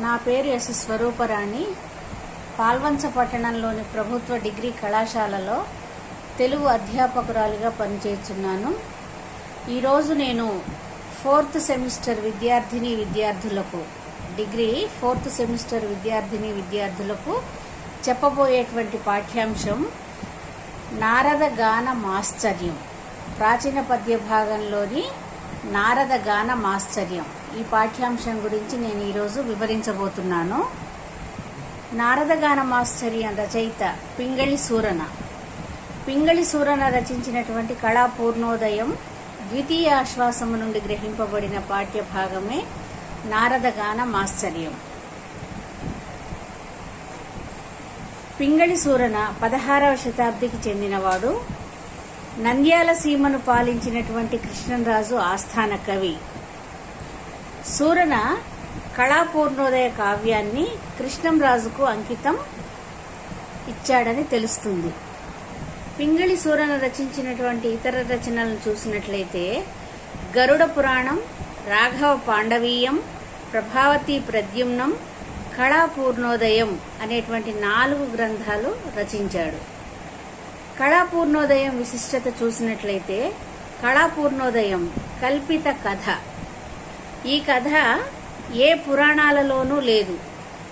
నా పేరు ఎస్ స్వరూపరాణి. పాల్వంచ పట్టణంలోని ప్రభుత్వ డిగ్రీ కళాశాలలో తెలుగు అధ్యాపకురాలిగా పనిచేస్తున్నాను. ఈరోజు నేను 4th సెమిస్టర్ విద్యార్థులకు డిగ్రీ 4th సెమిస్టర్ విద్యార్థులకు చెప్పబోయేటువంటి పాఠ్యాంశం నారద గాన మాశ్చర్యం. ప్రాచీన పద్య భాగంలోని నారద గాన మాశ్చర్యం ఈ పాఠ్యాంశం గురించి నేను ఈరోజు వివరించబోతున్నాను. నారద గాన మాశ్చర్యం రచయిత పింగళి సూరన రచించినటువంటి కళా పూర్ణోదయం ద్వితీయ ఆశ్వాసము నుండి గ్రహింపబడిన పాఠ్య భాగమే నారద గాన మాశ్చర్యం. పింగళి సూరన 16వ శతాబ్దికి చెందినవాడు. నంద్యాల సీమను పాలించినటువంటి కృష్ణరాజు ఆస్థాన కవి. సూరన కళాపూర్ణోదయ కావ్యాన్ని కృష్ణంరాజుకు అంకితం ఇచ్చాడని తెలుస్తుంది. పింగళి సూరన రచించినటువంటి ఇతర రచనలను చూసినట్లయితే గరుడ పురాణం, రాఘవ పాండవీయం, ప్రభావతి ప్రద్యుమ్నం, కళాపూర్ణోదయం అనేటువంటి 4 గ్రంథాలు రచించాడు. కళాపూర్ణోదయం విశిష్టత చూసినట్లయితే కళాపూర్ణోదయం కల్పిత కథ. ఈ కథ ఏ పురాణాలలోనూ లేదు.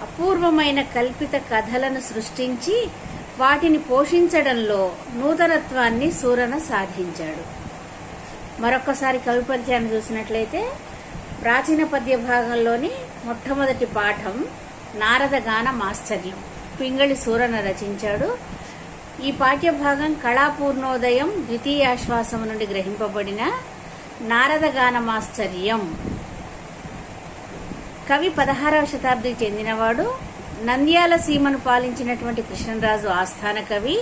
అపూర్వమైన కల్పిత కథలను సృష్టించి వాటిని పోషించడంలో నూతనత్వాన్ని సూరన సాధించాడు. మరొకసారి కవి పరిచయాన్ని చూసినట్లయితే ప్రాచీన పద్య భాగంలోని మొట్టమొదటి పాఠం నారద గాన మాశ్చర్యం పింగళి సూరన రచించాడు. ఈ పాఠ్యభాగం కళాపూర్ణోదయం ద్వితీయ ఆశ్వాసము నుండి గ్రహింపబడిన నారద గాన మాశ్చర్యం. కవి 16వ శతాబ్దికి చెందినవాడు. నంద్యాల సీమను పాలించినటువంటి కృష్ణరాజు ఆస్థాన కవి.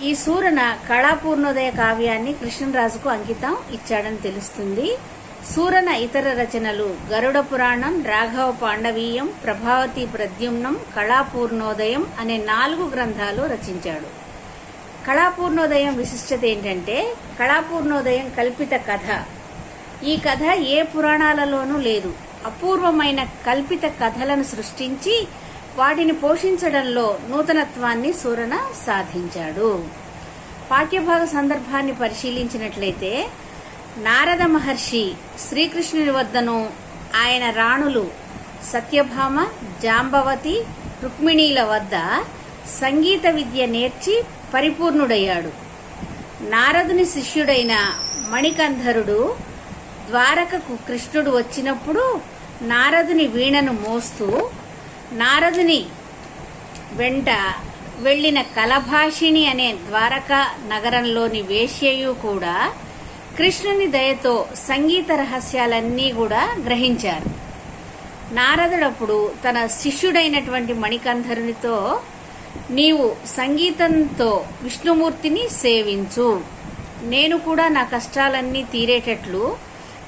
ఈ సూరన కళాపూర్ణోదయ కావ్యాన్ని కృష్ణరాజుకు అంకితం ఇచ్చాడని తెలుస్తుంది. సూరన ఇతర రచనలు గరుడ పురాణం, రాఘవ పాండవీయం, ప్రభావతి ప్రద్యుమ్నం, కళాపూర్ణోదయం అనే 4 గ్రంథాలు రచించాడు. కళాపూర్ణోదయం విశిష్టత ఏంటంటే కళాపూర్ణోదయం కల్పిత కథ. ఈ కథ ఏ పురాణాలలోనూ లేదు. అపూర్వమైన కల్పిత కథలను సృష్టించి వాటిని పోషించడంలో నూతనత్వాన్ని సూరన సాధించాడు. పాఠ్యభాగ సందర్భాన్ని పరిశీలించినట్లయితే నారద మహర్షి శ్రీకృష్ణుని వద్దను ఆయన రాణులు సత్యభామ, జాంబవతి, రుక్మిణీల వద్ద సంగీత విద్య నేర్చి పరిపూర్ణుడయ్యాడు. నారదుని శిష్యుడైన మణికంధరుడు ద్వారకకు కృష్ణుడు వచ్చినప్పుడు నారదుని వీణను మోస్తూ నారదుని వెంట వెళ్లిన కలభాషిణి అనే ద్వారకా నగరంలోని వేశ్యయు కూడా కృష్ణుని దయతో సంగీత రహస్యాలన్నీ కూడా గ్రహించారు. నారదుడప్పుడు తన శిష్యుడైనటువంటి మణికంధరునితో, నీవు సంగీతంతో విష్ణుమూర్తిని సేవించు, నేను కూడా నా కష్టాలన్నీ తీరేటట్లు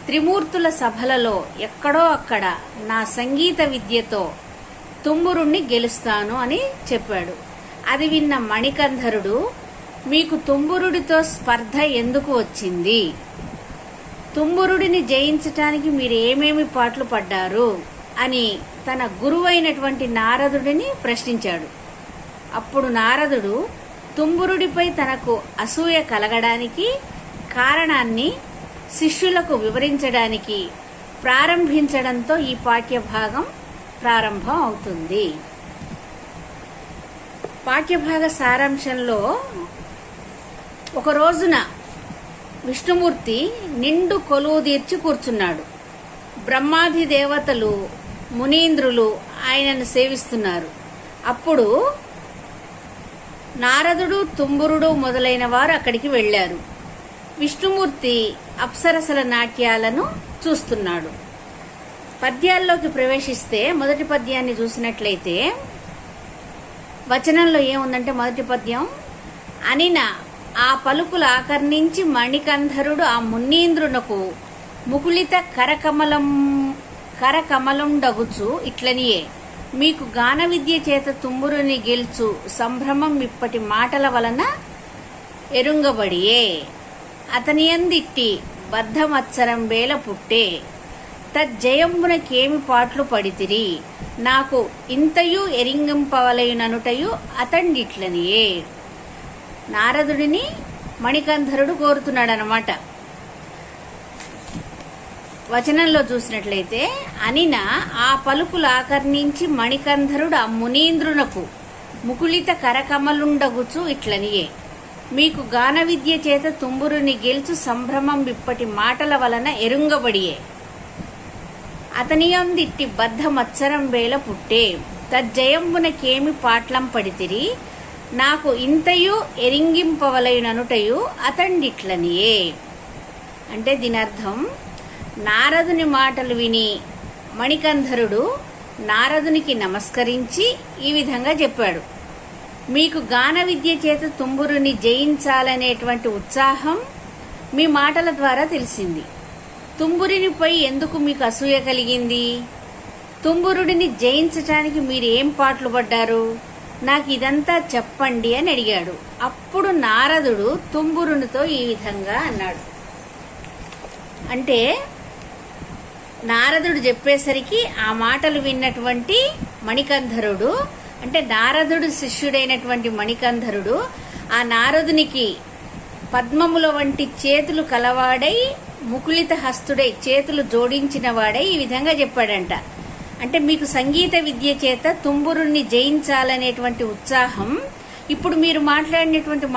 త్రిమూర్తుల సభలలో ఎక్కడో అక్కడ నా సంగీత విద్యతో తుంబురుణ్ణి గెలుస్తాను అని చెప్పాడు. అది విన్న మణికంధరుడు, మీకు తుంబురుడితో స్పర్ధ ఎందుకు వచ్చింది? తుంబురుడిని జయించటానికి మీరు ఏమేమి పాట్లు పడ్డారు అని తన గురువైనటువంటి నారదుడిని ప్రశ్నించాడు. అప్పుడు నారదుడు తుంబురుడిపై తనకు అసూయ కలగడానికి కారణాన్ని శిష్యులకు వివరించడానికి ప్రారంభించడంతో ఈ పాఠ్యభాగం ప్రారంభం అవుతుంది. పాఠ్యభాగ సారాంశంలో ఒక రోజున విష్ణుమూర్తి నిండు కొలువు తీర్చి కూర్చున్నాడు. బ్రహ్మాది దేవతలు, మునీంద్రులు ఆయనను సేవిస్తున్నారు. అప్పుడు నారదుడు, తుంబురుడు మొదలైన వారు అక్కడికి వెళ్లారు. విష్ణుమూర్తి అప్సరసల నాట్యాలను చూస్తున్నాడు. పద్యాల్లోకి ప్రవేశిస్తే మొదటి పద్యాన్ని చూసినట్లయితే వచనంలో ఏముందంటే, మొదటి పద్యం, అనిన ఆ పలుకులు ఆకర్ణించి మణికంధరుడు ఆ మున్నీంద్రునకు ముకుళిత కరకమలండగుచు ఇట్లనియే, మీకు గాన విద్య చేత తుంబురుని గెలుచు సంభ్రమం ఇప్పటి మాటల వలన ఎరుంగబడియే, అతనియందిట్టి బద్ధమత్సరం వేల పుట్టే, తజ్జయంబునకేమి పాట్లు పడితిరి, నాకు ఇంతయు ఎరింగింపవలయుననుటయు అతండిట్లనియే. నారదుడిని మణికంధరుడు కోరుతున్నాడనమాట. వచనంలో చూసినట్లయితే, అనిన ఆ పలుకులు ఆకర్ణించి మణికంధరుడు ఆ మునీంద్రునకు ముకుళిత కరకమలుండగుచు ఇట్లనియే. మీకు గాన విద్య చేత తుంబురుని గెలుచు సంభ్రమం విప్పటి మాటల వలన ఎరుంగబడియే. అతనియందిట్టి బద్ధ మత్సరం వేళ పుట్టే. తజ్జయంబునకేమి పాట్లం పడితిరి, నాకు ఇంతయు ఎరింగింపవలయుననుటయు అతండిట్లనియే. అంటే దీని అర్థం, నారదుని మాటలు విని మణికంధరుడు నారదునికి నమస్కరించి ఈ విధంగా చెప్పాడు. మీకు గాన విద్య చేత తుంబురుని జయించాలనేటువంటి ఉత్సాహం మీ మాటల ద్వారా తెలిసింది. తుంబురినిపై ఎందుకు మీకు అసూయ కలిగింది? తుంబురుడిని జయించటానికి మీరు ఏం పాటలు పడ్డారు? నాకు ఇదంతా చెప్పండి అని అడిగాడు. అప్పుడు నారదుడు తుంబురునితో ఈ విధంగా అన్నాడు. అంటే నారదుడు చెప్పేసరికి ఆ మాటలు విన్నటువంటి మణికంధరుడు, అంటే నారదుడు శిష్యుడైనటువంటి మణికంధరుడు ఆ నారదునికి పద్మముల వంటి చేతులు కలవాడై, ముకుళిత హస్తుడై, చేతులు జోడించిన వాడై ఈ విధంగా చెప్పాడంట. అంటే మీకు సంగీత విద్య చేత తుంబురుణ్ణి జయించాలనేటువంటి ఉత్సాహం ఇప్పుడు మీరు మాట్లాడినటువంటి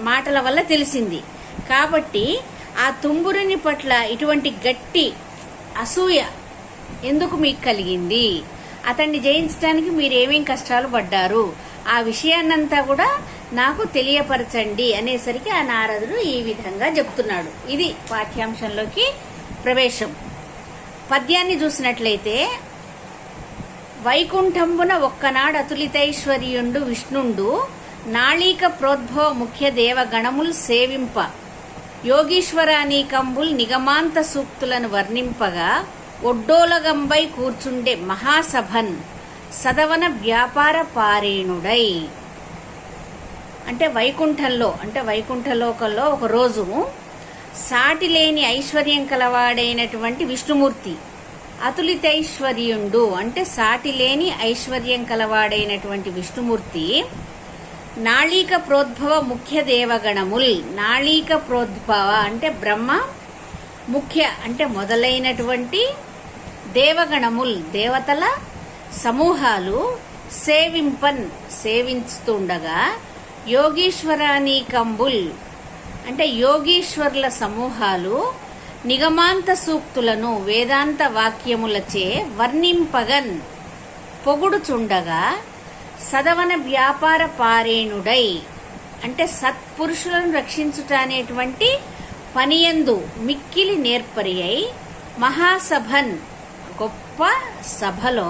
మాటల వల్ల తెలిసింది. కాబట్టి ఆ తుంబురుని పట్ల ఇటువంటి గట్టి అసూయ ఎందుకు మీకు కలిగింది? అతన్ని జయించడానికి మీరేమేం కష్టాలు పడ్డారు? ఆ విషయాన్నంతా కూడా నాకు తెలియపరచండి అనేసరికి ఆ నారదుడు ఈ విధంగా చెప్తున్నాడు. ఇది పాఠ్యాంశంలోకి ప్రవేశం. పద్యాన్ని చూసినట్లయితే, వైకుంఠంబున ఒక్కనాడు అతులితైశ్వర్యుండు విష్ణుండు నాళీక ప్రోద్భవ ముఖ్య దేవగణముల్ సేవింప యోగీశ్వరానీకంబుల్ నిగమాంత సూక్తులను వర్ణింపగా ఒడ్డోలగంబై కూర్చుండే మహాసభన్ సదవన వ్యాపార పారేణుడై. అంటే వైకుంఠంలో, అంటే వైకుంఠలోకంలో ఒక రోజు సాటిలేని ఐశ్వర్యం కలవాడైనటువంటి విష్ణుమూర్తి, అతులితైశ్వర్యుండు అంటే సాటిలేని ఐశ్వర్యం కలవాడైనటువంటి విష్ణుమూర్తి, నాళీక ప్రోద్భవ ముఖ్య దేవగణముల్, నాళీక ప్రోద్భవ అంటే బ్రహ్మ, ముఖ్య అంటే మొదలైనటువంటి దేవగణముల్ దేవతల సమూహాలు సేవించుతుండగా యోగీశ్వరానీకంబుల్ అంటే యోగీశ్వర్ల సమూహాలు నిగమాంత సూక్తులను వేదాంత వాక్యములచే వర్ణింపగన్ పొగుడుచుండగా సదవన వ్యాపార పారేణుడై అంటే సత్పురుషులను రక్షించుట అనేటువంటి పనియందు మిక్కిలి నేర్పరి అయి మహాసభన్ గొప్ప సభలో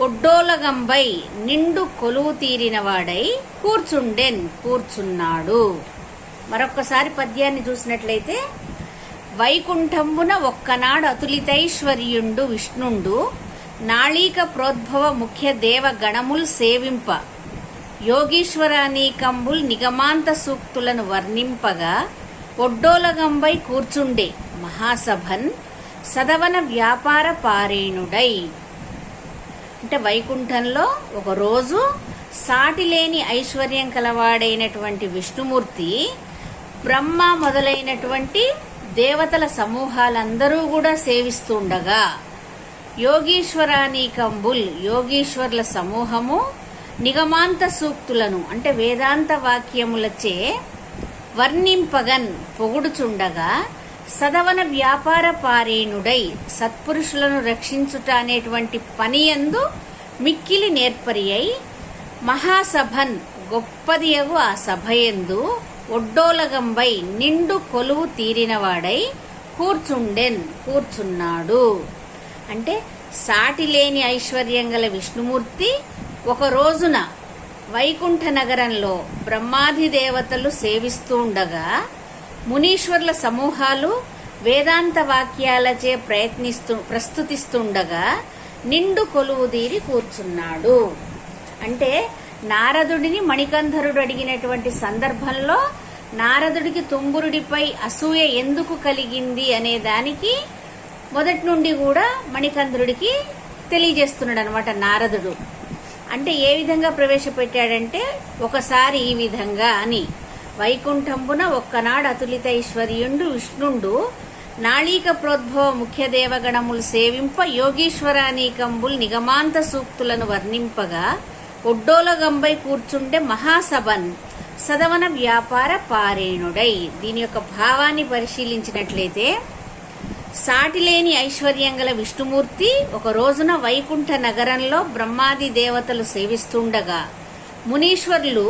ఒడ్డోలగంబై నిండు కొలువు తీరినవాడై కూర్చున్నాడు. మరొక్కసారి పద్యాన్ని చూసినట్లయితే, వైకుంఠంబున ఒక్కనాడు అతులితైశ్వర్యుండు విష్ణుండు నాళీక ప్రోద్భవ ముఖ్య దేవ గణముల్ సేవింప యోగీశ్వరానీకంబుల్ నిగమాంత సూక్తులను వర్ణింపగా ఒడ్డోలగంబై కూర్చుండే మహాసభన్ సదవన వ్యాపార పారేణుడై. అంటే వైకుంఠంలో ఒకరోజు సాటిలేని ఐశ్వర్యం కలవాడైనటువంటి విష్ణుమూర్తి బ్రహ్మ మొదలైనటువంటి దేవతల సమూహాలందరూ కూడా సేవిస్తుండగా యోగీశ్వరానీకంబుల్ యోగీశ్వర్ల సమూహము నిగమాంత సూక్తులను అంటే వేదాంత వాక్యములచే వర్ణింపగన్ పొగుడుచుండగా సదవన వ్యాపార పారేణుడై సత్పురుషులను రక్షించుట అనేటువంటి పనియందు మిక్కిలి నేర్పరి అయి మహాసభన్ గొప్పదియగు ఆ సభయందు ఒడ్డోలగంబై నిండు కొలువు తీరినవాడై కూర్చున్నాడు. అంటే సాటిలేని ఐశ్వర్యం గల విష్ణుమూర్తి ఒక రోజున వైకుంఠ నగరంలో బ్రహ్మాది దేవతలు సేవిస్తూ ఉండగా మునీశ్వర్ల సమూహాలు వేదాంత వాక్యాలచే ప్రస్తుతిస్తుండగా నిండు కొలువుదీరి కూర్చున్నాడు. అంటే నారదుడిని మణికంధరుడు అడిగినటువంటి సందర్భంలో నారదుడికి తుంబురుడిపై అసూయ ఎందుకు కలిగింది అనే దానికి మొదటి నుండి కూడా మణికంఠుడికి తెలియజేస్తున్నాడు అనమాట నారదుడు. అంటే ఏ విధంగా ప్రవేశపెట్టాడంటే, ఒకసారి ఈ విధంగా అని వైకుంఠంబున ఒక్కనాడు అతులిత ఐశ్వర్యుండు విష్ణుండు నాళీక ప్రోద్భవ ముఖ్య దేవగణములు సేవింప యోగీశ్వరానీకంబుల్ నిగమాంత సూక్తులను వర్ణింపగా ఒడ్డోలగంబై కూర్చుండే మహాసభన్ సదవన వ్యాపార పారేణుడై. దీని యొక్క భావాన్ని పరిశీలించినట్లయితే, సాటిలేని ఐశ్వర్యం గల విష్ణుమూర్తి ఒక రోజున వైకుంఠ నగరంలో బ్రహ్మాది దేవతలు సేవిస్తుండగా మునీశ్వరులు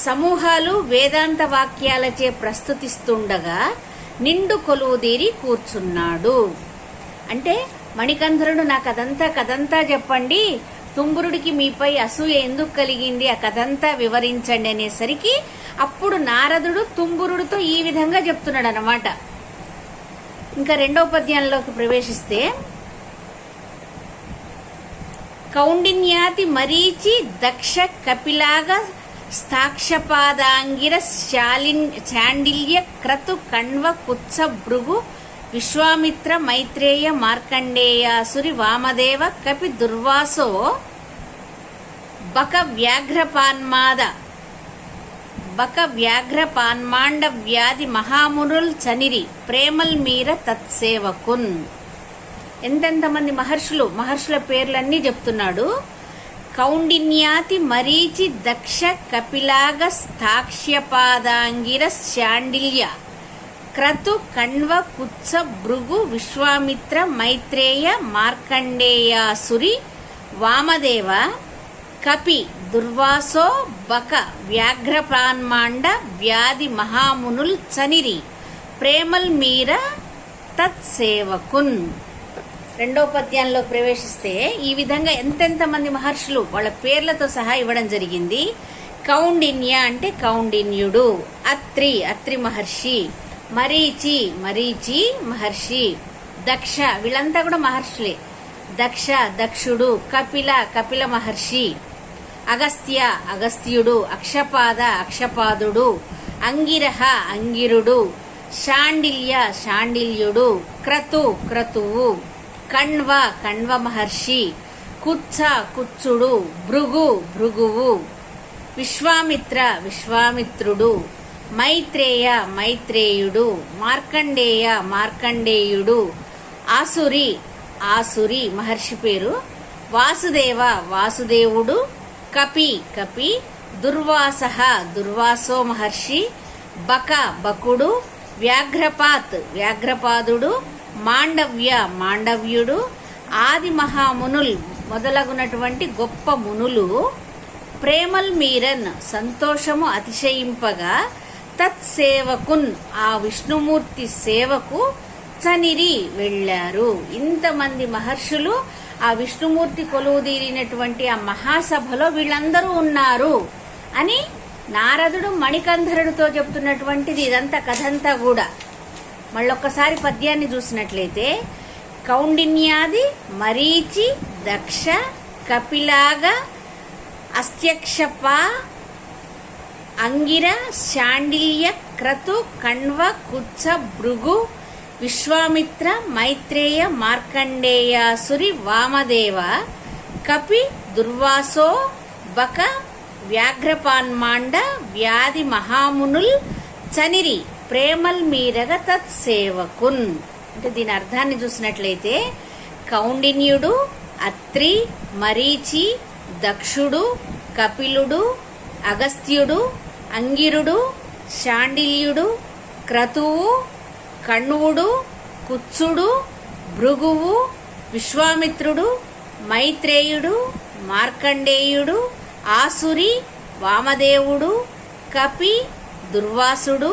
సమూహాలు వేదాంత వాక్యాలచే ప్రస్తుతిస్తుండగా నిండు కొలువుదీరి కూర్చున్నాడు. అంటే మణికంఠుడు నాకు కథంతా చెప్పండి, తుంబురుడికి మీపై అసూయ ఎందుకు కలిగింది, ఆ కథంతా వివరించండి అనేసరికి అప్పుడు నారదుడు తుంబురుడితో ఈ విధంగా చెప్తున్నాడు అన్నమాట. ఇంకా రెండవ పద్యంలోకి ప్రవేశిస్తే, కౌండిన్యాతి మరీచి దక్ష కపిలాగ స్థాక్షపాదాంగిర చాండిల్య క్రతు కణ్వ కుత్స భృగు విశ్వామిత్ర మైత్రేయ మార్కండేయాసురి వామదేవ కపి దుర్వాసో బక వ్యాఘ్రపాన్మాండ వ్యాధి మహామునుల్ చనిరి ప్రేమల్ మీర తత్సేవకున్. ఎంతెంతమంది మహర్షుల పేర్లన్నీ చెప్తున్నాడు. కౌండిన్యాతి మరీచి దక్ష కపిలాగ స్థాక్ష్యపాదాంగిర శాండిల్య క్రతు కణ్వ కుత్స భృగు విశ్వామిత్ర మైత్రేయ మార్కండేయాసురి వామదేవ కపి దుర్వాసో బక వ్యాఘ్రపాన్మాండ వ్యాధి మహామునుల్ చనిరి ప్రేమల్ మీర తత్సేవకున్. రెండవ పద్యంలో ప్రవేశిస్తే ఈ విధంగా ఎంతెంతమంది మహర్షులు వాళ్ళ పేర్లతో సహా ఇవ్వడం జరిగింది. కౌండిన్య అంటే కౌండిన్యుడు, అత్రి మహర్షి, మరీచి మహర్షి, దక్ష వీళ్ళంతా కూడా మహర్షులే, దక్షుడు, కపిల మహర్షి, అగస్త్యుడు, అక్షపాదుడు, అంగిరుడు, శాండిల్యుడు, క్రతువు, కణ్వ మహర్షి, కుచ్చుడు, భృగువు, విశ్వామిత్రుడు, మైత్రేయుడు, మార్కండేయుడు, ఆసురి మహర్షి పేరు, వాసుదేవుడు, కపి, దుర్వాసో మహర్షి, బకుడు, వ్యాఘ్రపాదుడు, మాండవ్యుడు, ఆది మహామునుల్ మొదలగునటువంటి గొప్ప మునులు ప్రేమల్ మీరన్ సంతోషము అతిశయింపగా తత్సేవకున్ ఆ విష్ణుమూర్తి సేవకు చనిరి వెళ్లారు. ఇంతమంది మహర్షులు ఆ విష్ణుమూర్తి కొలువుదీరినటువంటి ఆ మహాసభలో వీళ్ళందరూ ఉన్నారు అని నారదుడు మణికంఠరుడితో చెప్తున్నటువంటిది ఇదంతా కథంతా కూడా. మళ్ళొక్కసారి పద్యాన్ని చూసినట్లయితే, కౌండిన్యాది మరీచి దక్ష కపిలాగ అస్త్యక్షప అంగిర శాండిల్య క్రతు కణ్వ కుత్స భృగు విశ్వామిత్ర మైత్రేయ మార్కండేయాసురి వామదేవ కపి దుర్వాసో బక వ్యాఘ్రపాన్మాండ వ్యాధి మహామునుల్ చనిరి ప్రేమల్ మీరగ తత్సేవకున్. అంటే దీని అర్థాన్ని చూసినట్లయితే, కౌండిన్యుడు, అత్రి, మరీచి, దక్షుడు, కపిలుడు, అగస్త్యుడు, అంగిరుడు, శాండిల్యుడు, క్రతువు, కణ్వుడు, కుచ్చుడు, భృగువు, విశ్వామిత్రుడు, మైత్రేయుడు, మార్కండేయుడు, ఆసురి, వామదేవుడు, కపి, దుర్వాసుడు,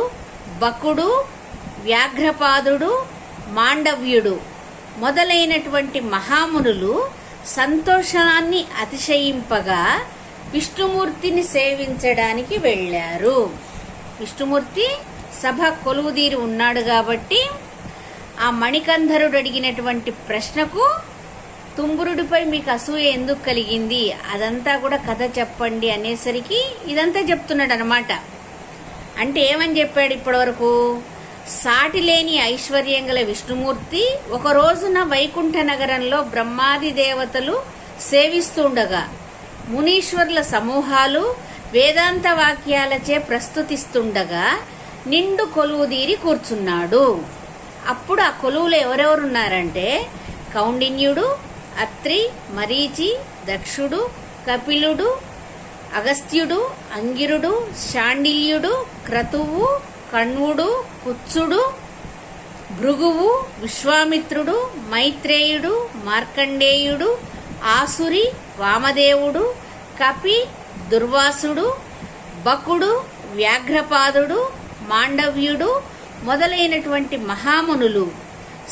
బకుడు, వ్యాఘ్రపాదుడు, మాండవ్యుడు మొదలైనటువంటి మహామునులు సంతోషాన్ని అతిశయింపగా విష్ణుమూర్తిని సేవించడానికి వెళ్లారు. విష్ణుమూర్తి సభ కొలువుదీరి ఉన్నాడు కాబట్టి ఆ మణికంఠరుడు అడిగినటువంటి ప్రశ్నకు తుంబురుడిపై మీకు అసూయ ఎందుకు కలిగింది, అదంతా కూడా కథ చెప్పండి అనేసరికి ఇదంతా చెప్తున్నాడు అనమాట. అంటే ఏమని చెప్పాడు ఇప్పటి వరకు, సాటిలేని ఐశ్వర్యం గల విష్ణుమూర్తి ఒక రోజున వైకుంఠ నగరంలో బ్రహ్మాది దేవతలు సేవిస్తుండగా మునీశ్వర్ల సమూహాలు వేదాంత వాక్యాలచే ప్రస్తుతిస్తుండగా నిండు కొలువుదీరి కూర్చున్నాడు. అప్పుడు ఆ కొలువులో ఎవరెవరున్నారంటే కౌండిన్యుడు, అత్రి, మరీచి, దక్షుడు, కపిలుడు, అగస్త్యుడు, అంగిరుడు, శాండిల్యుడు, క్రతువు, కణ్వుడు, కుత్సుడు, భృగువు, విశ్వామిత్రుడు, మైత్రేయుడు, మార్కండేయుడు, ఆసురి, వామదేవుడు, కపి, దుర్వాసుడు, బకుడు, వ్యాఘ్రపాదుడు, మాండవ్యుడు మొదలైనటువంటి మహామునులు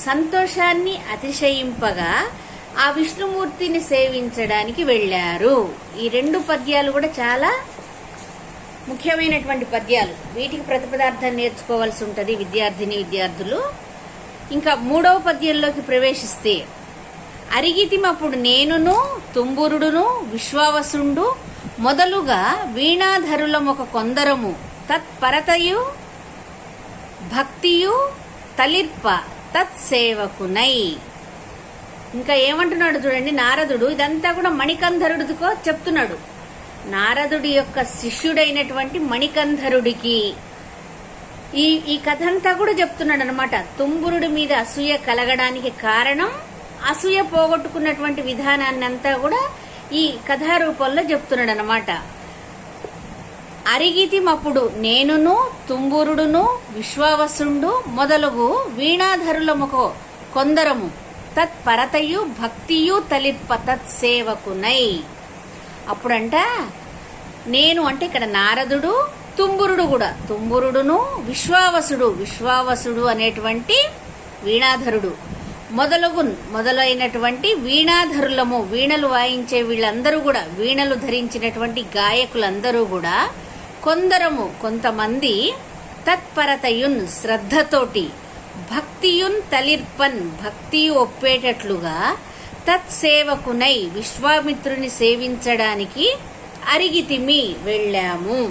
సంతోషాన్ని అతిశయింపగా ఆ విష్ణుమూర్తిని సేవించడానికి వెళ్ళారు. ఈ 2 పద్యాలు కూడా చాలా ముఖ్యమైనటువంటి పద్యాలు. వీటికి ప్రతిపదార్థం నేర్చుకోవాల్సి ఉంటుంది విద్యార్థులు. ఇంకా 3వ పద్యంలోకి ప్రవేశిస్తే అరిగితిమప్పుడు నేనును తుంబురుడును విశ్వావసుండు మొదలుగా వీణాధరులమొక కొందరము తత్పరతయు భక్తియు తలిర్ప తత్సేవకునై. ఇంకా ఏమంటున్నాడు చూడండి నారదుడు. ఇదంతా కూడా మణికంధరుడికో చెప్తున్నాడు. నారదుడి యొక్క శిష్యుడైనటువంటి మణికంధరుడికి ఈ కథ అంతా కూడా చెప్తున్నాడు అనమాట. తుంబురుడి మీద అసూయ కలగడానికి కారణం, అసూయ పోగొట్టుకున్నటువంటి విధానాన్ని అంతా కూడా ఈ కథారూపంలో చెప్తున్నాడు అనమాట. అరిగితిమప్పుడు నేనును తుంబురుడును విశ్వావసుండు మొదలగు వీణాధరులముకో కొందరము తత్పరతయు భక్తియు తలిర్ప తత్సేవకునై. అప్పుడంట నేను అంటే ఇక్కడ నారదుడు, తుంబురుడు కూడా, తుంబురుడును విశ్వావసుడు అనేటువంటి వీణాధరుడు మొదలైనటువంటి వీణాధరులము, వీణలు వాయించే వీళ్ళందరూ కూడా, వీణలు ధరించినటువంటి గాయకులందరూ కూడా కొంతమంది తత్పరతయున్ శ్రద్ధతోటి, భక్తియున్ తలిర్పన్ భక్తియు ఒప్పేటట్లుగా, తత్సేవకునై విశ్వామిత్రుని సేవించడానికి అరిగితిమి వెళ్ళాము.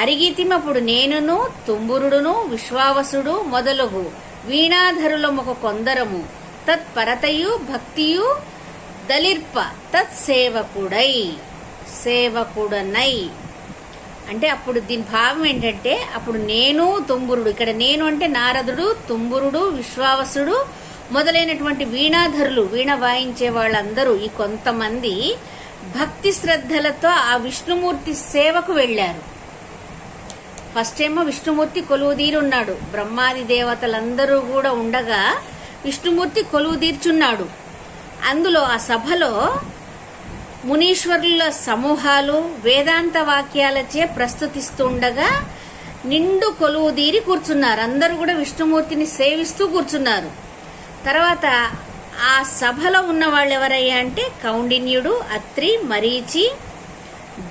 అరిగితిమప్పుడు నేనును తుంబురుడును విశ్వావసుడు మొదలగు వీణాధరులమొక కొందరము తత్పరతయు భక్తియు దలిర్ప సేవకుడనై. అంటే అప్పుడు దీని భావం ఏంటంటే, అప్పుడు నేను తుంబురుడు, ఇక్కడ నేను అంటే నారదుడు, తుంబురుడు, విశ్వావసుడు మొదలైనటువంటి వీణాధరులు, వీణ వాయించే వాళ్ళందరూ ఈ కొంతమంది భక్తి శ్రద్ధలతో ఆ విష్ణుమూర్తి సేవకు వెళ్లారు. ఫస్ట్ ఏమో విష్ణుమూర్తి కొలువుదీరి ఉన్నాడు. బ్రహ్మాది దేవతలందరూ కూడా ఉండగా విష్ణుమూర్తి కొలువుదీర్చున్నాడు. అందులో ఆ సభలో మునీశ్వరుల సమూహాలు వేదాంత వాక్యాలచే ప్రస్తుతిస్తుండగా నిండు కొలువుదీరి కూర్చున్నారు. అందరూ కూడా విష్ణుమూర్తిని సేవిస్తూ కూర్చున్నారు. తర్వాత ఆ సభలో ఉన్న వాళ్ళు ఎవరయ్యా అంటే కౌండిన్యుడు, అత్రి, మరీచి,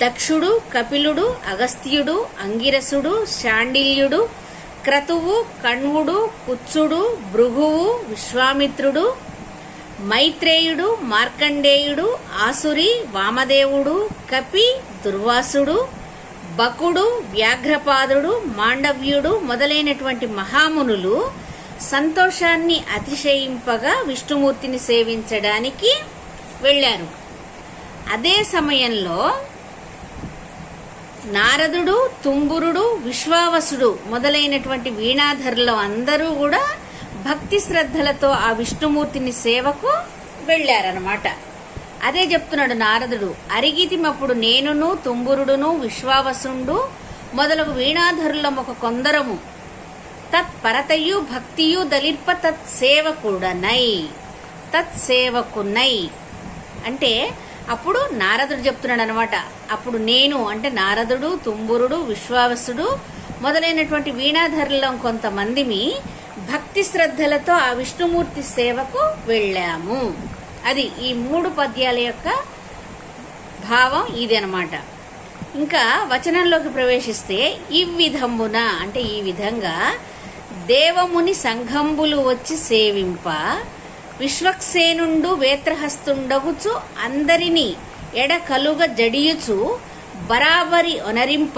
దక్షుడు, కపిలుడు, అగస్త్యుడు, అంగిరసుడు, శాండిల్యుడు, క్రతువు, కణ్వుడు, కుత్సుడు, భృగువు, విశ్వామిత్రుడు, మైత్రేయుడు, మార్కండేయుడు, ఆసురి, వామదేవుడు, కపి, దుర్వాసుడు, బకుడు, వ్యాఘ్రపాదుడు, మాండవ్యుడు మొదలైనటువంటి మహామునులు సంతోషాన్ని అతిశయింపగా విష్ణుమూర్తిని సేవించడానికి వెళ్ళారు. అదే సమయంలో నారదుడు, తుంబురుడు, విశ్వావసుడు మొదలైనటువంటి వీణాధరులు అందరూ కూడా భక్తి శ్రద్ధలతో ఆ విష్ణుమూర్తిని సేవకు వెళ్లారనమాట. అదే చెప్తున్నాడు నారదుడు. అరిగితిమప్పుడు నేనును తుంబురుడును విశ్వావసుండు మొదలగు వీణాధరులమొక కొందరము తత్పరతయు భక్తియు దలిర్ప తత్సేవకునై. అంటే అప్పుడు నారదుడు చెప్తున్నాడు అనమాట. అప్పుడు నేను అంటే నారదుడు, తుంబురుడు, విశ్వావసుడు మొదలైనటువంటి వీణాధరుల కొంతమందిమి భక్తి శ్రద్ధలతో ఆ విష్ణుమూర్తి సేవకు వెళ్ళాము. అది ఈ 3 పద్యాల యొక్క భావం ఇది అనమాట. ఇంకా వచనంలోకి ప్రవేశిస్తే ఇవ్విధంబున అంటే ఈ విధంగా దేవముని సంఘంబులు వచ్చి సేవింప విశ్వక్సేనుండు వేత్రహస్తుండగుచు అందరినీ ఎడకలుగ జడియుచు బరాబరి ఒనరింప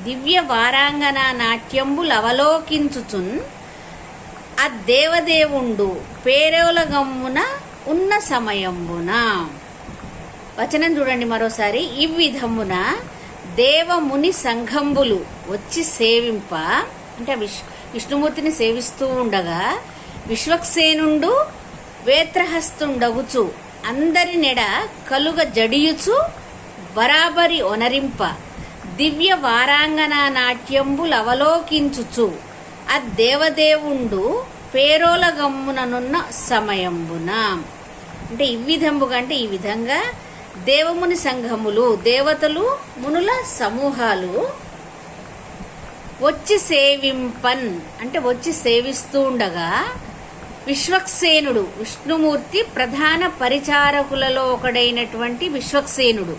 దివ్య వారాంగన నాట్యంబులవలోకించుచున్ అద్దేవదేవుండు పేరోలగమ్మున ఉన్న సమయంబున. వచనం చూడండి మరోసారి. ఈ విధమున దేవముని సంఘంబులు వచ్చి సేవింప, అంటే విష్ణుమూర్తిని సేవిస్తూ ఉండగా విశ్వక్సేనుండు వేత్రహస్తుండగుచు అందరి నెడ కలుగ జడియుచు బరాబరి ఒనరింప దివ్య వారాంగన నాట్యంబులవలోకించుచు అద్దేవదేవుండు పేరోలగమ్ముననున్న సమయంబున. అంటే ఈ విధంబుగా, అంటే ఈ విధంగా దేవముని సంఘములు, దేవతలు మునుల సమూహాలు వచ్చి సేవింపన్, అంటే వచ్చి సేవిస్తూ ఉండగా విశ్వక్సేనుడు, విష్ణుమూర్తి ప్రధాన పరిచారకులలో ఒకడైనటువంటి విశ్వక్సేనుడు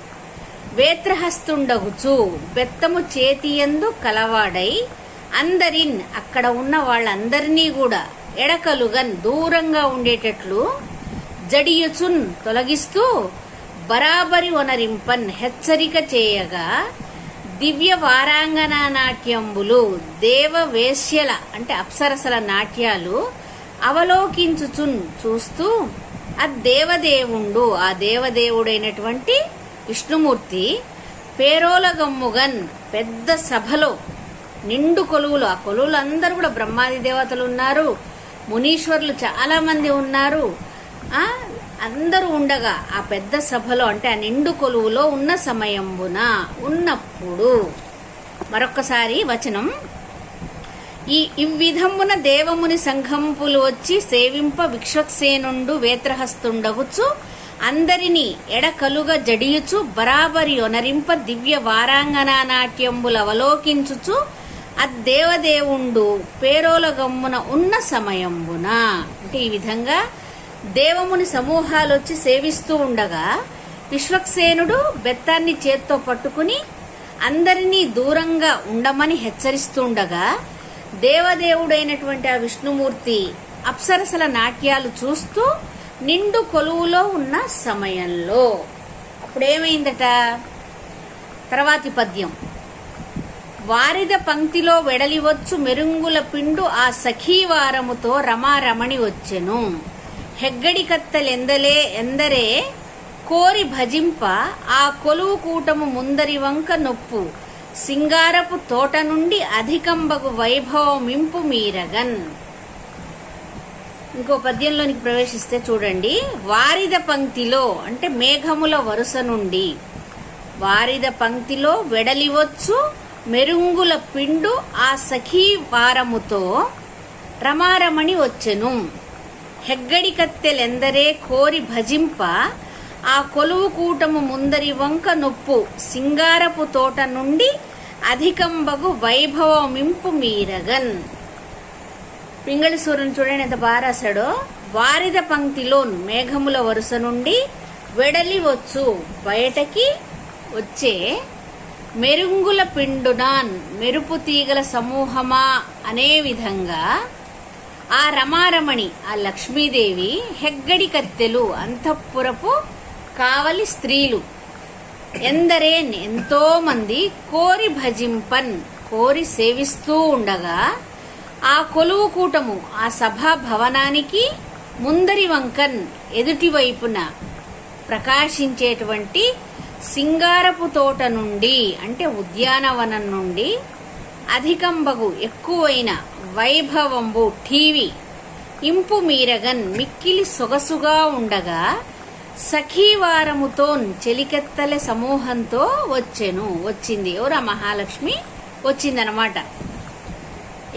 వేత్రహస్తుండగుచు బెత్తము చేతియందు కలవాడై అందరిన్, అక్కడ ఉన్న వాళ్ళందరినీ కూడా ఎడకలుగన్ దూరంగా ఉండేటట్లు జడియుచున్ తొలగిస్తూ బరాబరి ఒనరింపన్ హెచ్చరిక చేయగా దివ్య వారాంగన నాట్యంబులు దేవవేశ్యల, అంటే అప్సరసల నాట్యాలు అవలోకించుచున్ చూస్తూ అద్దేవదేవుండు, ఆ దేవదేవుడైనటువంటి విష్ణుమూర్తి పేరోలగమ్ముగన్ పెద్ద సభలో నిండు కొలువులు, ఆ కొలువులు అందరూ కూడా బ్రహ్మాది దేవతలు ఉన్నారు, మునీశ్వరులు చాలా మంది ఉన్నారు, అందరూ ఉండగా ఆ పెద్ద సభలో, అంటే ఆ నిండు కొలువులో ఉన్న సమయంబున ఉన్నప్పుడు. మరొక్కసారి వచనం. ఈ విధమున దేవముని సంఘంపులు వచ్చి సేవింప విశ్వక్సేనుండు వేత్రహస్తుండగుచు అందరినీ ఎడకలుగా జడియుచు బరాబరి ఒనరింప దివ్య వారాంగన నాట్యంబులవలోకించుచు అద్దేవదేవుండు పేరోలగమ్మున ఉన్న సమయంబున. అంటే ఈ విధంగా దేవముని సమూహాలు వచ్చి సేవిస్తూ ఉండగా విశ్వక్సేనుడు బెత్తాన్ని చేత్తో పట్టుకుని అందరినీ దూరంగా ఉండమని హెచ్చరిస్తూ ఉండగా దేవదేవుడైనటువంటి ఆ విష్ణుమూర్తి అప్సరసల నాట్యాలు చూస్తూ నిండు కొలువులో ఉన్న సమయంలో అప్పుడేమైందట? తర్వాతి పద్యం. వారిద పంక్తిలో వెడలివచ్చు మెరుంగుల పిండు ఆ సఖీవారముతో రమారమణి వచ్చెను హెగ్గడి కత్తెలెందలే ఎందరే కోరి భజింప ఆ కొలువు కూటము ముందరి వంక నొప్పు సింగారపు తోట నుండి అధికంబగు వైభవమింపు మీరగన్. ఇంకో పద్యంలోనికి ప్రవేశిస్తే చూడండి. వారిద పంక్తిలో, అంటే మేఘముల వరుస నుండి, వారిద పంక్తిలో వెడలివచ్చు మెరుంగుల పిండు ఆ సఖీ వారముతో రమారమణి వచ్చెను హెగ్గడి కత్తెలెందరే కోరి భజింప ఆ కొలువు కూటము ముందరి వంక నొప్పు సింగారపు తోట నుండి అధికంబగు వైభవమింపు మీరగన్. పింగళి సూర్యుని చూడండి ఎంత బాగా రాశాడో. వారిద పంక్తిలో మేఘముల వరుస నుండి వెడలి వచ్చు, బయటకి వచ్చే మెరుంగుల పిండునాన్ మెరుపు తీగల సమూహమా అనే విధంగా ఆ రమారమణి, ఆ లక్ష్మీదేవి హెగ్గడి కత్తెలు అంతఃపురపు కావలి స్త్రీలు ఎందరేన్ ఎంతో మంది కోరి భజింపన్ కోరి సేవిస్తూ ఉండగా ఆ కొలువు కూటము ఆ సభా భవనానికి ముందరి వంకన్ ఎదుటి వైపున ప్రకాశించేటువంటి సింగారపు తోట నుండి, అంటే ఉద్యానవనం నుండి అధికంబగు ఎక్కువైన వైభవంబు టీవీ ఇంపు మీరగన్ మిక్కిలి సొగసుగా ఉండగా సఖీవారముతో చెలికెత్తలే సమూహంతో వచ్చింది. ఎవరు? మహాలక్ష్మి వచ్చిందనమాట.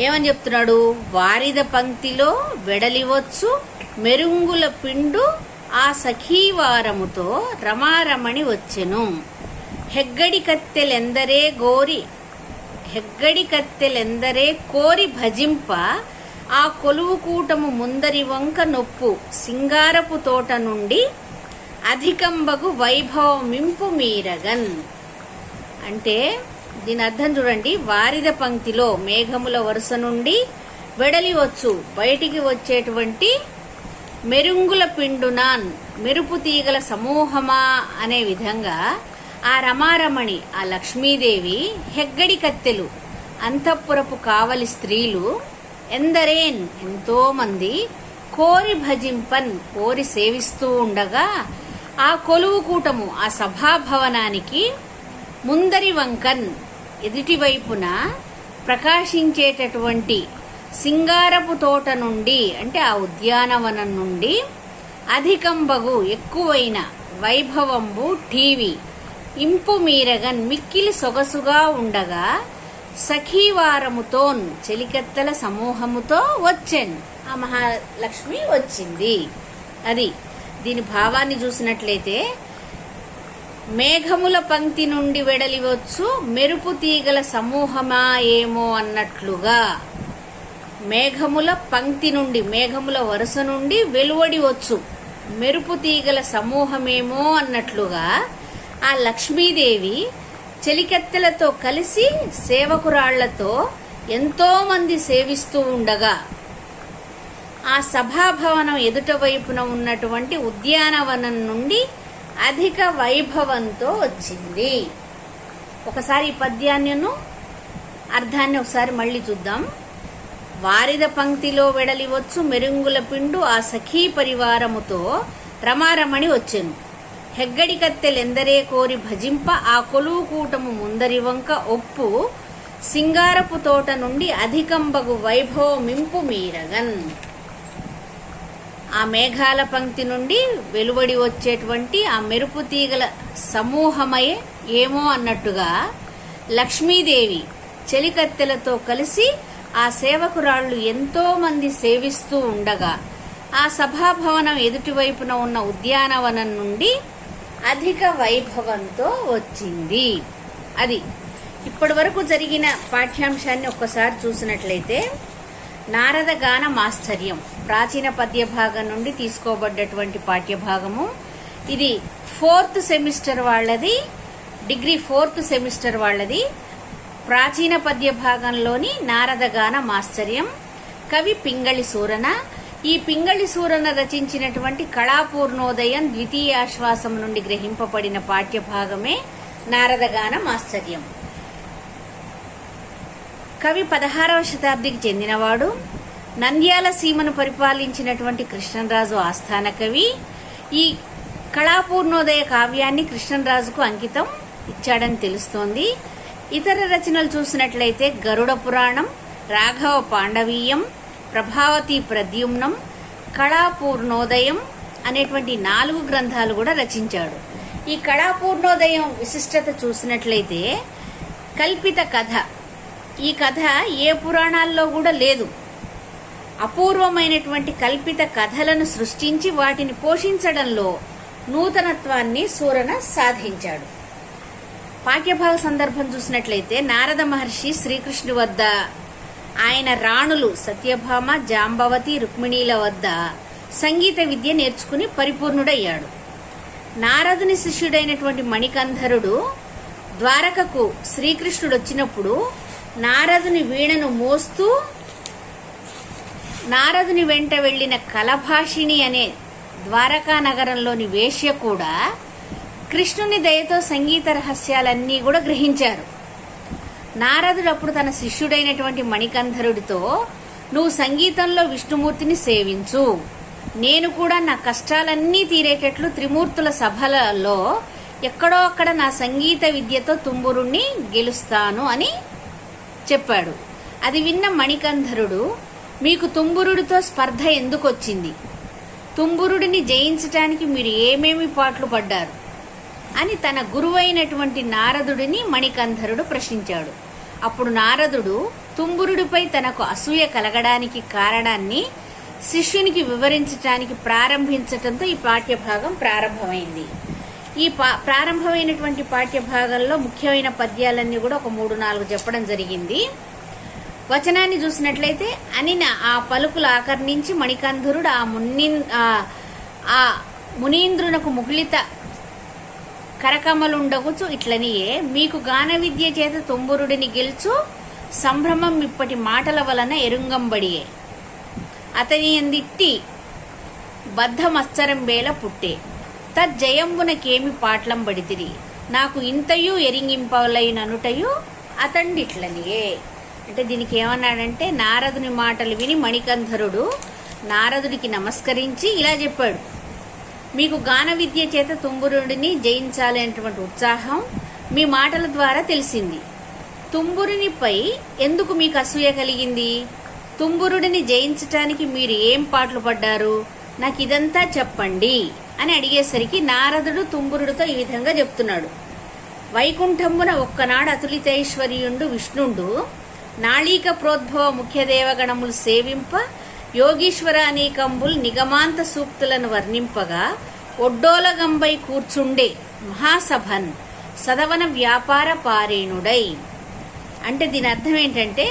ఏమని చెప్తున్నాడు? వారిద పంక్తిలో వెడలివచ్చు మెరుంగుల పిండు ఆ సఖీవారముతో రమారమణి వచ్చెను హెగ్గడి కత్తెలెందరే కోరి భజింప ఆ కొలువు కూటము ముందరి వంక నొప్పు సింగారపు తోట నుండి అధికంబగు వైభవమింపు మీరగన్. అంటే దీని అర్థం చూడండి. వారిద పంక్తిలో మేఘముల వరుస నుండి వెడలి వచ్చు, బయటికి వచ్చేటువంటి మెరుంగుల పిండునాన్ మెరుపు తీగల సమూహమా అనే విధంగా ఆ రమారమణి ఆ లక్ష్మీదేవి హెగ్గడి కత్తెలు అంతఃపురపు కావలి స్త్రీలు ఎందరేన్ ఎంతో మంది కోరి భజింపన్ కోరి సేవిస్తూ ఉండగా ఆ కొలువు కూటము ఆ సభాభవనానికి ముందరి వంకన్ ఎదుటివైపున ప్రకాశించేటటువంటి సింగారపు తోట నుండి అంటే ఆ ఉద్యానవనం నుండి అధికంబగు ఎక్కువైన వైభవంబు టీవీ ఇంపు మీరగన్ మిక్కిలి సొగసుగా ఉండగా సఖీవారముతోన్ చెలికత్తెల సమూహముతో వచ్చెన్ ఆ మహాలక్ష్మి వచ్చింది. అది దీని భావాన్ని చూసినట్లయితే మేఘముల పంక్తి నుండి వెడలివచ్చు మెరుపు తీగల సమూహమా ఏమో అన్నట్లుగా మేఘముల పంక్తి నుండి మేఘముల వరుస నుండి వెలువడి వచ్చు మెరుపు తీగల సమూహమేమో అన్నట్లుగా ఆ లక్ష్మీదేవి చెలికత్తెలతో కలిసి సేవకురాళ్లతో ఎంతో మంది సేవిస్తూ ఉండగా ఆ సభాభవనం ఎదుట వైపున ఉన్నటువంటి ఉద్యానవనం నుండి అధిక వైభవంతో వచ్చింది. ఒకసారి ఈ పద్యాన్ని అర్థాన్ని ఒకసారి మళ్ళీ చూద్దాం. వారిద పంక్తిలో వెడలివచ్చు మెరుంగుల పిండు ఆ సఖీ పరివారముతో రమారమణి వచ్చెను. హెగ్గడి కత్తెలెందరే కోరి భజింప ఆ కొలువు కూటము ముందరి వంక ఒప్పు సింగారపు తోట నుండి అధికంబగు వైభవమింపు మీరగన్. ఆ మేఘాల పంక్తి నుండి వెలువడి వచ్చేటువంటి ఆ మెరుపు తీగల సమూహమయే ఏమో అన్నట్టుగా లక్ష్మీదేవి చెలికత్తెలతో కలిసి ఆ సేవకురాళ్లు ఎంతో మంది సేవిస్తూ ఉండగా ఆ సభాభవనం ఎదుటివైపున ఉన్న ఉద్యానవనం నుండి అధిక వైభవంతో వచ్చింది. అది ఇప్పటి వరకు జరిగిన పాఠ్యాంశాన్ని ఒక్కసారి చూసినట్లయితే నారద గాన మాశ్చర్యం ప్రాచీన పద్య భాగం నుండి తీసుకోబడ్డటువంటి పాఠ్యభాగము. ఇది 4th సెమిస్టర్ వాళ్ళది, డిగ్రీ 4th సెమిస్టర్ వాళ్ళది. ప్రాచీన పద్య భాగంలోని నారద గాన మాశ్చర్యం. కవి పింగళి సూరన. ఈ పింగళి సూరన రచించినటువంటి కళాపూర్ణోదయం ద్వితీయాశ్వాసం నుండి గ్రహింపబడిన పాఠ్యభాగమే నారద గాన మాశ్చర్యం. కవి 16వ శతాబ్దికి చెందినవాడు. నంద్యాల సీమను పరిపాలించినటువంటి కృష్ణరాజు ఆస్థాన కవి. ఈ కళాపూర్ణోదయ కావ్యాన్ని కృష్ణరాజుకు అంకితం ఇచ్చాడని తెలుస్తోంది. ఇతర రచనలు చూసినట్లయితే గరుడ పురాణం, రాఘవ పాండవీయం, ప్రభావతి ప్రద్యుమ్నం, కళాపూర్ణోదయం అనేటువంటి 4 గ్రంథాలు కూడా రచించాడు. ఈ కళాపూర్ణోదయం విశిష్టత చూసినట్లయితే కల్పిత కథ. ఈ కథ ఏ పురాణాల్లో కూడా లేదు. అపూర్వమైనటువంటి కల్పిత కథలను సృష్టించి వాటిని పోషించడంలో నూతనత్వాన్ని సూరన సాధించాడు. పాఠ్యభాగ సందర్భం చూసినట్లయితే నారద మహర్షి శ్రీకృష్ణుడి వద్ద ఆయన రాణులు సత్యభామ, జాంబవతి, రుక్మిణీల వద్ద సంగీత విద్య నేర్చుకుని పరిపూర్ణుడయ్యాడు. నారదుని శిష్యుడైనటువంటి మణికంధరుడు ద్వారకకు శ్రీకృష్ణుడు వచ్చినప్పుడు నారదుని వీణను మోస్తూ నారదుని వెంట వెళ్లిన కలభాషిణి అనే ద్వారకా నగరంలోని వేశ్య కూడా కృష్ణుని దయతో సంగీత రహస్యాలన్నీ కూడా గ్రహించారు. నారదుడు అప్పుడు తన శిష్యుడైనటువంటి మణికంధరుడితో, నువ్వు సంగీతంలో విష్ణుమూర్తిని సేవించు, నేను కూడా నా కష్టాలన్నీ తీరేటట్లు త్రిమూర్తుల సభలలో ఎక్కడో అక్కడ నా సంగీత విద్యతో తుంబురుణ్ణి గెలుస్తాను అని చెప్పాడు. అది విన్న మణికంధరుడు, మీకు తుంబురుడితో స్పర్ధ ఎందుకు వచ్చింది? తుంబురుడిని జయించటానికి మీరు ఏమేమి పాటలు పడ్డారు అని తన గురువైనటువంటి నారదుడిని మణికంధరుడు ప్రశ్నించాడు. అప్పుడు నారదుడు తుంబురుడిపై తనకు అసూయ కలగడానికి కారణాన్ని శిష్యునికి వివరించటానికి ప్రారంభించటంతో ఈ పాఠ్యభాగం ప్రారంభమైంది. ఈ ప్రారంభమైనటువంటి పాఠ్యభాగంలో ముఖ్యమైన పద్యాలన్నీ కూడా ఒక 3-4 చెప్పడం జరిగింది. వచనాన్ని చూసినట్లయితే అనిన ఆ పలుకులు ఆకర్ణించి మణికంధరుడు ఆ మునీంద్రునకు ముకుళిత కరకమలుండగుచు ఇట్లనియే, మీకు గాన విద్య చేత తుంబురుడిని గెలుచు సంభ్రమం ఇప్పటి మాటల వలన ఎరుంగంబడియే, అతని ఎందిట్టి బద్ధమచ్చరం వేల పుట్టే, తజ్జయంబునకేమి పాట్లం బడితిరి, నాకు ఇంతయు ఎరింగింపలైననుటయు అతండిట్లనియే. అంటే దీనికి ఏమన్నాడంటే, నారదుని మాటలు విని మణికంధరుడు నారదుడికి నమస్కరించి ఇలా చెప్పాడు, మీకు గాన విద్య చేత తుంబురుడిని జయించాలి అనేటువంటి ఉత్సాహం మీ మాటల ద్వారా తెలిసింది. తుంబురునిపై ఎందుకు మీకు అసూయ కలిగింది? తుంబురుడిని జయించటానికి మీరు ఏం పాటలు పడ్డారు? నాకు ఇదంతా చెప్పండి అని అడిగేసరికి నారదుడు తుంబురుడితో ఈ విధంగా చెప్తున్నాడు. వైకుంఠంబున ఒక్కనాడు అతులితైశ్వర్యుండు విష్ణుండు నాళీక ప్రోద్భవ ముఖ్య దేవగణములు సేవింప యోగీశ్వర అనేకంబుల్ నిగమాంత సూక్తులను వర్ణింపగా ఒడ్డోలగంబై కూర్చుండే మహాసభన్ సదవన వ్యాపార పారేణుడై. అంటే దీని అర్థం ఏంటంటే,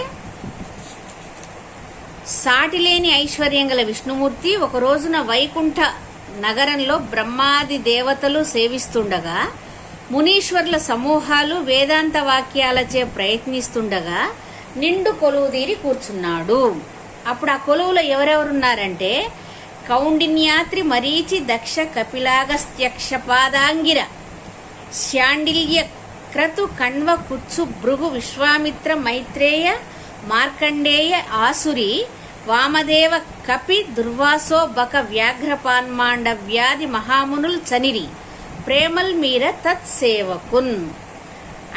సాటిలేని ఐశ్వర్యం గల విష్ణుమూర్తి ఒక రోజున వైకుంఠ నగరంలో బ్రహ్మాది దేవతలు సేవిస్తుండగా, మునీశ్వర్ల సమూహాలు వేదాంత వాక్యాలచే ప్రయత్నిస్తుండగా నిండు కొలువుదీరి కూర్చున్నాడు. అప్పుడు ఆ కొలువులో ఎవరెవరున్నారంటే, కౌండిన్యాత్రి మరీచి దక్ష కపిలాగస్త్యక్షపాదాంగిర శాండిల్య క్రతు కణ్వ కుత్సు భృగు విశ్వామిత్ర మైత్రేయ మార్కండేయ ఆసురి వామదేవ కపి దుర్వాసో బక వ్యాఘ్రపాన్మాండ వ్యాధి మహామునుల్ చనిరి ప్రేమల్ మీర తత్సేవకున్.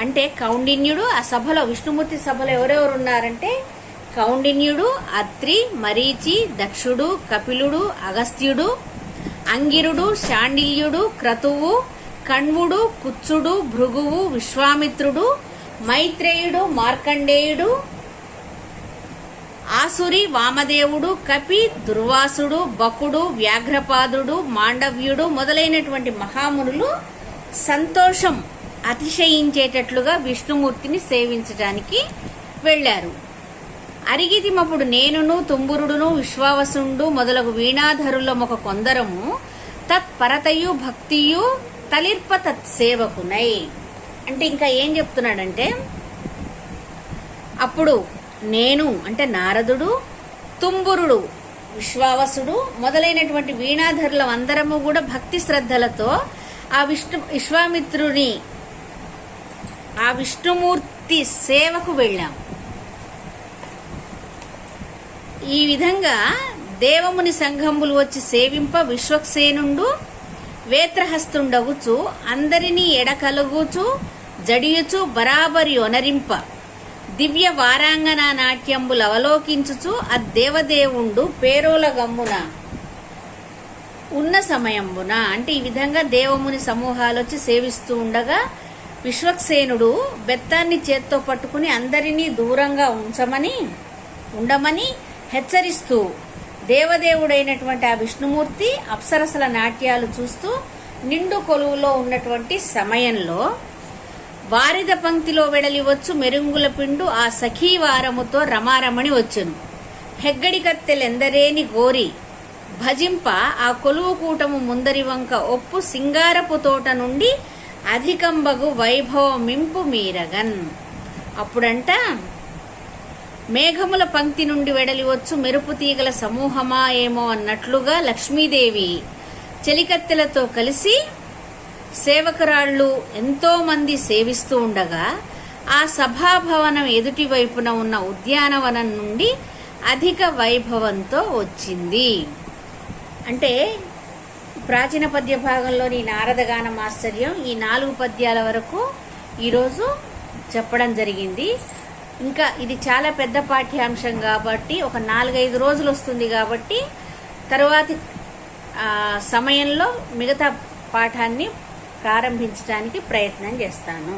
అంటే కౌండిన్యుడు ఆ సభలో, విష్ణుమూర్తి సభలో ఎవరెవరు ఉన్నారంటే, కౌండిన్యుడు, అత్రి, మరీచి, దక్షుడు, కపిలుడు, అగస్త్యుడు, అంగిరుడు, శాండిల్యుడు, క్రతువు, కణ్వుడు, కుత్సుడు, భృగువు, విశ్వామిత్రుడు, మైత్రేయుడు, మార్కండేయుడు, ఆసురి, వామదేవుడు, కపి, దుర్వాసుడు, బకుడు, వ్యాఘ్రపాదుడు, మాండవ్యుడు మొదలైనటువంటి మహామునులు సంతోషం అతిశయించేటట్లుగా విష్ణుమూర్తిని సేవించడానికి వెళ్లారు. అరిగితిమప్పుడు నేనును తుంబురుడును విశ్వావసుండు మొదలగు వీణాధరులమొక కొందరము తత్పరతయు భక్తియు తలిర్ప తత్సేవకునై. అంటే ఇంకా ఏం చెప్తున్నాడంటే, అప్పుడు నేను అంటే నారదుడు, తుంబురుడు, విశ్వావసుడు మొదలైనటువంటి వీణాధరులం అందరము కూడా భక్తి శ్రద్ధలతో ఆ విష్ణుమూర్తి సేవకు వెళ్ళాం. ఈ విధంగా దేవముని సంఘంబులు వచ్చి సేవింప విశ్వక్సేనుండు వేత్రహస్తుండగుచు అందరినీ ఎడకలుగుచు జడియుచు బరాబరి ఒనరింప దివ్య వారాంగన నాట్యంబులు అవలోకించుచు అద్దేవదేవుండు పేరోల గమ్మున ఉన్న సమయంబున. అంటే ఈ విధంగా దేవముని సమూహాలు వచ్చి సేవిస్తూ ఉండగా విశ్వక్సేనుడు బెత్తాన్ని చేత్తో పట్టుకుని అందరినీ దూరంగా ఉండమని హెచ్చరిస్తూ దేవదేవుడైనటువంటి ఆ విష్ణుమూర్తి అప్సరసల నాట్యాలు చూస్తూ నిండు కొలువులో ఉన్నటువంటి సమయంలో వారిద పంక్తిలో వెడలివచ్చు మెరుంగుల పిండు ఆ సఖీవారముతో రమారమణి వచ్చును. హెగ్గడి కత్తెలెందరేని గోరి భజింప ఆ కొలువు కూటము ముందరి వంక ఒప్పు సింగారపు తోట నుండి అధికంబగు వైభవమింపు మీరగన్. అప్పుడంట మేఘముల పంక్తి నుండి వెడలివచ్చు మెరుపు తీగల సమూహమా ఏమో అన్నట్లుగా లక్ష్మీదేవి చెలికత్తెలతో కలిసి సేవకురాళ్లు ఎంతో మంది సేవిస్తూ ఉండగా ఆ సభాభవనం ఎదుటి వైపున ఉన్న ఉద్యానవనం నుండి అధిక వైభవంతో వచ్చింది. అంటే ప్రాచీన పద్య భాగంలోని నారదగానం ఆశ్చర్యం ఈ 4 పద్యాల వరకు ఈరోజు చెప్పడం జరిగింది. ఇంకా ఇది చాలా పెద్ద పాఠ్యాంశం కాబట్టి ఒక 4-5 రోజులు వస్తుంది కాబట్టి తరువాతి సమయంలో మిగతా పాఠాన్ని ప్రారంభించడానికి ప్రయత్నం చేస్తాను.